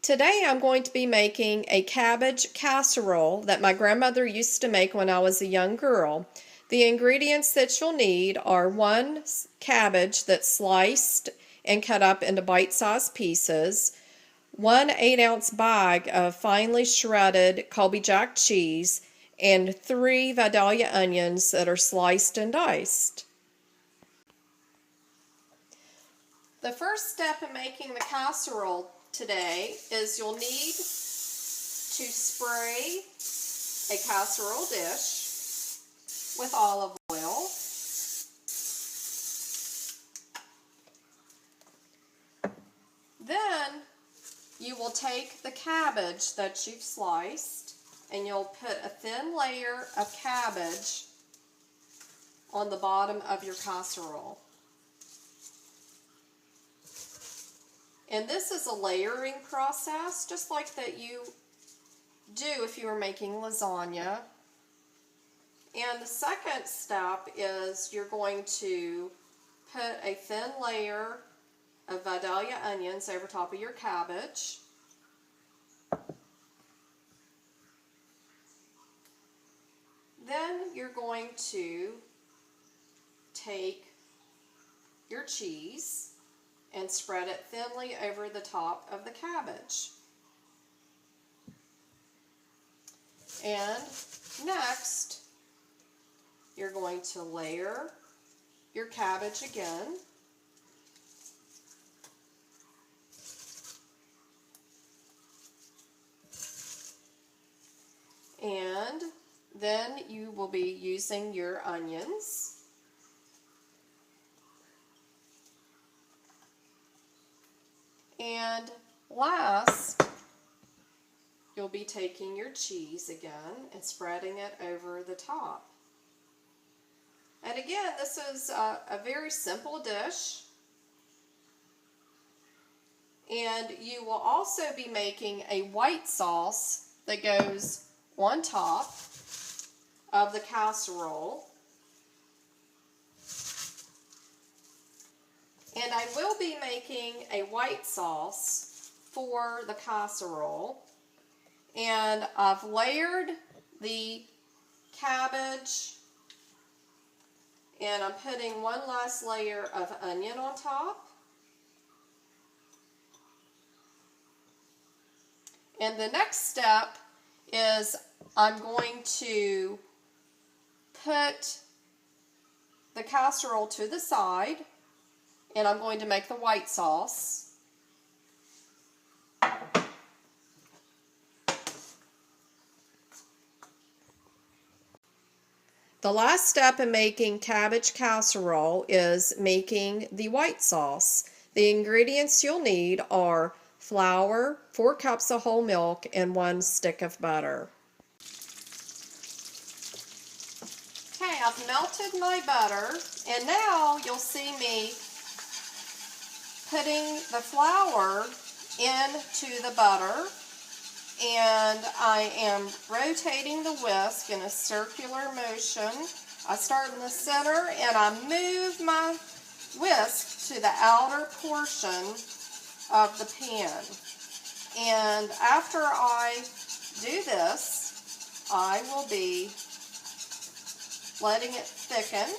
Today I'm going to be making a cabbage casserole that my grandmother used to make when I was a young girl. The ingredients that you'll need are one cabbage that's sliced and cut up into bite-sized pieces, one 8-ounce bag of finely shredded Colby Jack cheese, and 3 Vidalia onions that are sliced and diced. The first step in making the casserole today is you'll need to spray a casserole dish with olive oil. Then you will take the cabbage that you've sliced and you'll put a thin layer of cabbage on the bottom of your casserole. And this is a layering process, just like that you do if you were making lasagna. And the second step is you're going to put a thin layer of Vidalia onions over top of your cabbage. Then you're going to take your cheese and spread it thinly over the top of the cabbage. And next, you're going to layer your cabbage again. And then you will be using your onions. And last, you'll be taking your cheese again and spreading it over the top. And again, this is a very simple dish. And you will also be making a white sauce that goes on top of the casserole. And I will be making a white sauce for the casserole. And I've layered the cabbage, and I'm putting one last layer of onion on top. And the next step is I'm going to put the casserole to the side, and I'm going to make the white sauce. The last step in making cabbage casserole is making the white sauce. The ingredients you'll need are flour, 4 cups of whole milk, and 1 stick of butter. Okay, I've melted my butter, and now you'll see me putting the flour into the butter, and I am rotating the whisk in a circular motion. I start in the center and I move my whisk to the outer portion of the pan. And after I do this, I will be letting it thicken,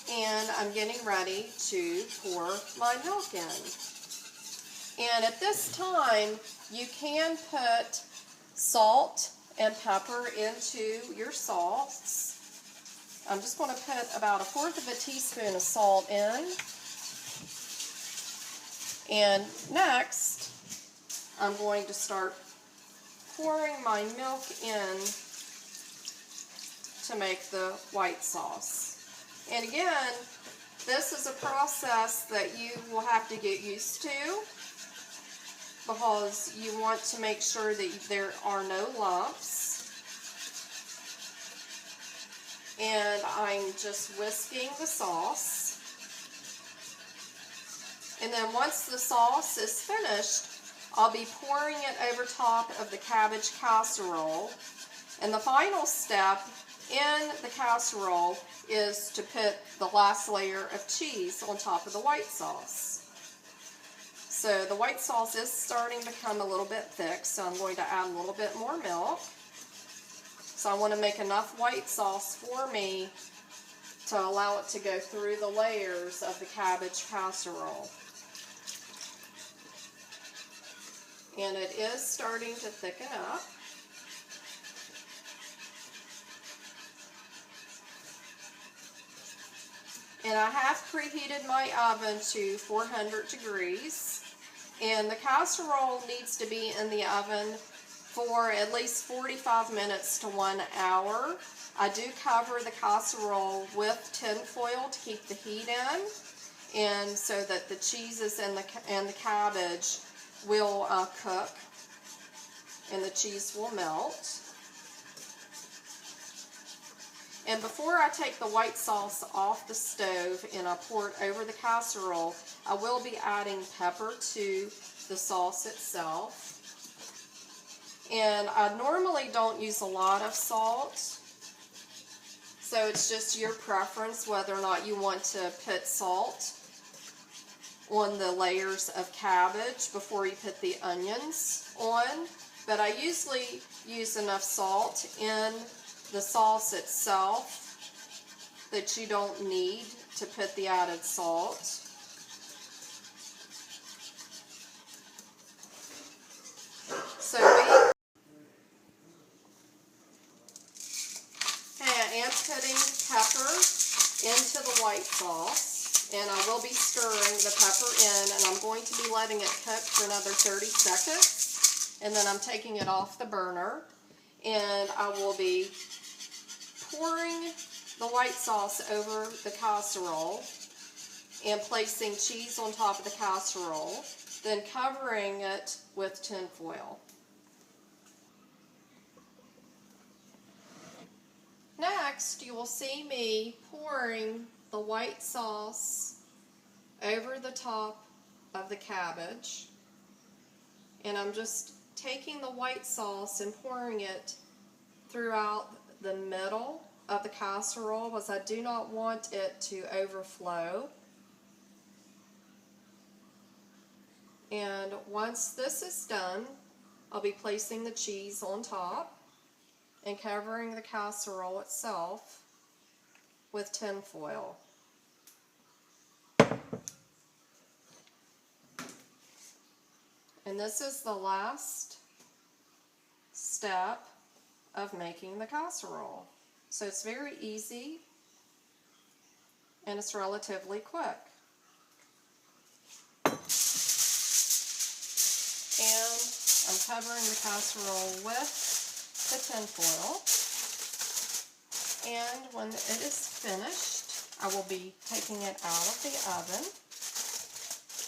and I'm getting ready to pour my milk in. And at this time, you can put salt and pepper into your sauce. I'm just going to put about 1/4 of a teaspoon of salt in. And next, I'm going to start pouring my milk in to make the white sauce. And again, this is a process that you will have to get used to, because you want to make sure that there are no lumps. And I'm just whisking the sauce. And then once the sauce is finished, I'll be pouring it over top of the cabbage casserole. And the final step in the casserole is to put the last layer of cheese on top of the white sauce. So the white sauce is starting to become a little bit thick, so I'm going to add a little bit more milk. So I want to make enough white sauce for me to allow it to go through the layers of the cabbage casserole. And it is starting to thicken up. And I have preheated my oven to 400 degrees. And the casserole needs to be in the oven for at least 45 minutes to 1 hour. I do cover the casserole with tin foil to keep the heat in, and so that the cheeses and the cabbage will cook and the cheese will melt. And before I take the white sauce off the stove and I pour it over the casserole, I will be adding pepper to the sauce itself. And I normally don't use a lot of salt, so it's just your preference whether or not you want to put salt on the layers of cabbage before you put the onions on. But I usually use enough salt in the sauce itself that you don't need to put the added salt. So I am putting pepper into the white sauce, and I will be stirring the pepper in, and I'm going to be letting it cook for another 30 seconds, and then I'm taking it off the burner, and I will be pouring the white sauce over the casserole and placing cheese on top of the casserole, then covering it with tin foil. Next, you will see me pouring the white sauce over the top of the cabbage, and I'm just taking the white sauce and pouring it throughout the middle of the casserole because I do not want it to overflow. And once this is done, I'll be placing the cheese on top and covering the casserole itself with tin foil. And this is the last step of making the casserole. So it's very easy and it's relatively quick. And I'm covering the casserole with the tin foil. And when it is finished, I will be taking it out of the oven.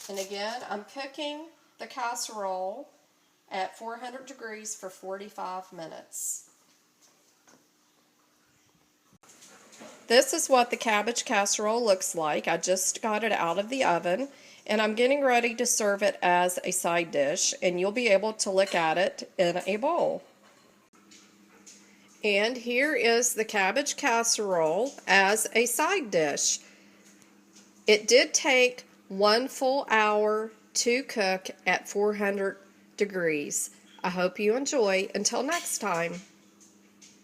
And again, I'm cooking the casserole at 400 degrees for 45 minutes. This is what the cabbage casserole looks like. I just got it out of the oven, and I'm getting ready to serve it as a side dish, and you'll be able to look at it in a bowl. And here is the cabbage casserole as a side dish. It did take 1 full hour to cook at 400 degrees. I hope you enjoy. Until next time.